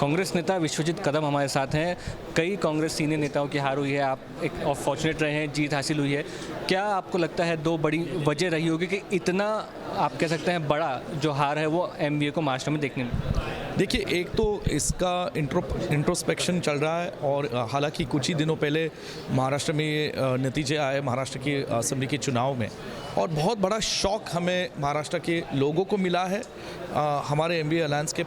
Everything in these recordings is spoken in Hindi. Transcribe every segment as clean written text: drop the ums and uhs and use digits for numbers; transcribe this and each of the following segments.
कांग्रेस नेता विश्वजीत कदम हमारे साथ हैं। कई कांग्रेस सीनियर नेताओं की हार हुई है, आप एक फॉर्चुनेट रहे हैं, जीत हासिल हुई है। क्या आपको लगता है दो बड़ी वजह रही होगी कि इतना आप कह सकते हैं बड़ा जो हार है वो एमवीए को महाराष्ट्र में देखने में? देखिए, एक तो इसका इंट्रोस्पेक्शन चल रहा है और हालांकि कुछ ही दिनों पहले महाराष्ट्र में ये नतीजे आए महाराष्ट्र की असेंबली के चुनाव में, और बहुत बड़ा शॉक हमें महाराष्ट्र के लोगों को मिला है, हमारे एमवीए अलायंस के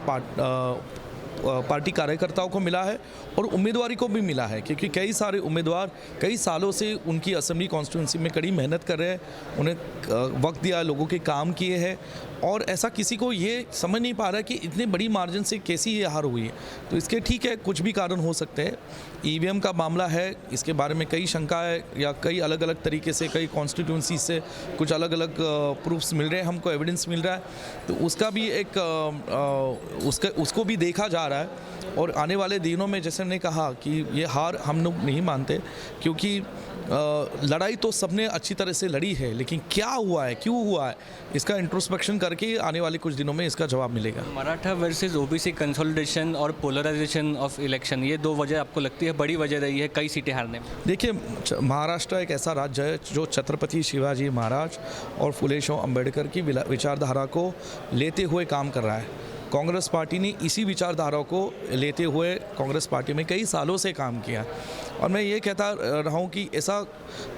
पार्टी कार्यकर्ताओं को मिला है और उम्मीदवारी को भी मिला है, क्योंकि कई सारे उम्मीदवार कई सालों से उनकी असेंबली कॉन्स्टिट्यूंसी में कड़ी मेहनत कर रहे हैं, उन्हें वक्त दिया, लोगों के काम किए हैं, और ऐसा किसी को ये समझ नहीं पा रहा है कि इतने बड़ी मार्जिन से कैसी ये हार हुई है। तो इसके ठीक है, कुछ भी कारण हो सकते हैं। ईवीएम का मामला है, इसके बारे में कई शंकाएं या कई अलग अलग तरीके से कई कॉन्स्टिट्यूंसी से कुछ अलग अलग प्रूफ्स मिल रहे हैं, हमको एविडेंस मिल रहा है, तो उसका भी एक उसको भी देखा जा रहा है। और आने वाले दिनों में, जैसे मैंने कहा कि ये हार हम लोग नहीं मानते, क्योंकि लड़ाई तो सबने अच्छी तरह से लड़ी है, लेकिन क्या हुआ है, क्यों हुआ है, इसका इंट्रोस्पेक्शन करके आने वाले कुछ दिनों में इसका जवाब मिलेगा। मराठा वर्सेस ओबीसी कंसोलिडेशन और पोलराइजेशन ऑफ इलेक्शन, ये दो वजह आपको लगती है बड़ी वजह रही है कई सीटें हारने में? देखिए, महाराष्ट्र एक ऐसा राज्य है जो छत्रपति शिवाजी महाराज और फुले शाह अम्बेडकर की विचारधारा को लेते हुए काम कर रहा है। कांग्रेस पार्टी ने इसी विचारधारा को लेते हुए कांग्रेस पार्टी में कई सालों से काम किया, और मैं ये कहता रहा हूँ कि ऐसा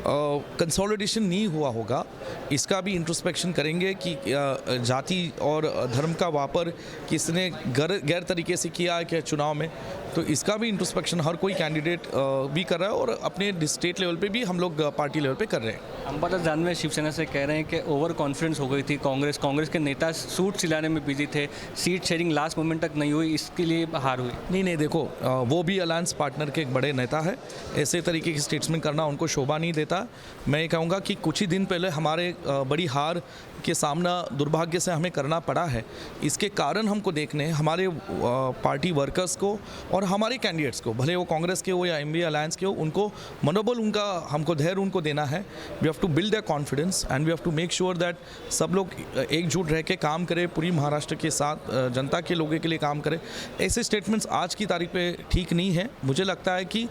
कंसोलिडेशन नहीं हुआ होगा। इसका भी इंट्रोस्पेक्शन करेंगे कि जाति और धर्म का वापर किसने गैर तरीके से किया है क्या चुनाव में, तो इसका भी इंट्रोस्पेक्शन हर कोई कैंडिडेट भी कर रहा है, और अपने स्टेट लेवल पे भी हम लोग पार्टी लेवल पे कर रहे हैं। अंबादास दानवे शिवसेना से कह रहे हैं कि ओवर कॉन्फिडेंस हो गई थी कांग्रेस के नेता सूट सिलाने में बिजी थे, सीट शेयरिंग लास्ट मोमेंट तक नहीं हुई, इसके लिए हार हुई। नहीं, देखो, वो भी अलायंस पार्टनर के एक बड़े नेता है, ऐसे तरीके की स्टेटमेंट करना उनको शोभा नहीं देता। मैं ये कहूँगा कि कुछ ही दिन पहले हमारे बड़ी हार के सामना दुर्भाग्य से हमें करना पड़ा है। इसके कारण हमको देखने हैं हमारे पार्टी वर्कर्स को और हमारे कैंडिडेट्स को, भले वो कांग्रेस के हो या एमवीए अलायंस के हो, उनको मनोबल, उनका हमको धैर्य उनको देना है। We have to build their confidence and we have to make sure that सब लोग एकजुट रह के काम करें, पूरी महाराष्ट्र के साथ जनता के लोगों के लिए काम करें। ऐसे स्टेटमेंट्स आज की तारीख पे ठीक नहीं है। मुझे लगता है कि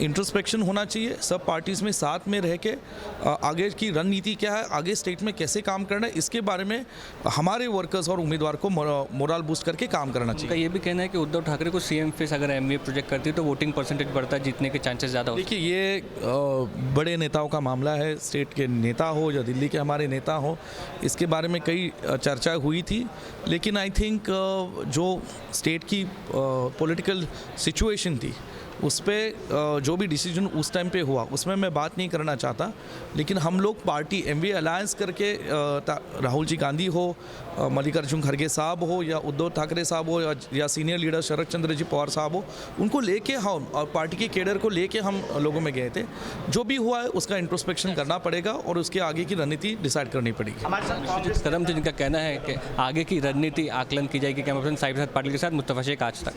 इंट्रोस्पेक्शन होना चाहिए, सब पार्टीज़ में साथ में रह के आगे की रणनीति क्या है, आगे स्टेट में कैसे काम करना है, इसके बारे में हमारे वर्कर्स और उम्मीदवार को मोरल बूस्ट करके काम करना चाहिए। उनका ये भी कहना है कि उद्धव ठाकरे को सीएम फेस अगर एमवीए प्रोजेक्ट करती है तो वोटिंग परसेंटेज बढ़ता है, जीतने के चांसेस ज़्यादा होते हैं। देखिए, ये बड़े नेताओं का मामला है, स्टेट के नेता हो या दिल्ली के हमारे नेता हो, इसके बारे में कई चर्चाएं हुई थी, लेकिन आई थिंक जो स्टेट की पॉलिटिकल सिचुएशन थी उस पर जो भी डिसीजन उस टाइम पे हुआ उसमें मैं बात नहीं करना चाहता, लेकिन हम लोग पार्टी एमवीए अलायंस करके राहुल जी गांधी हो, मल्लिकार्जुन खड़गे साहब हो या उद्धव ठाकरे साहब हो या सीनियर लीडर शरद चंद्र जी पवार साहब हो, उनको लेके हम और पार्टी के कैडर को लेके हम लोगों में गए थे। जो भी हुआ है उसका इंट्रोस्पेक्शन करना पड़ेगा और उसके आगे की रणनीति डिसाइड करनी पड़ेगी। विश्वजीत कदम जी, जिनका कहना है कि आगे की रणनीति आकलन की जाएगी। कैमरा पर्सन साहिब पाटिल के साथ मुस्तफा शेख, आज तक।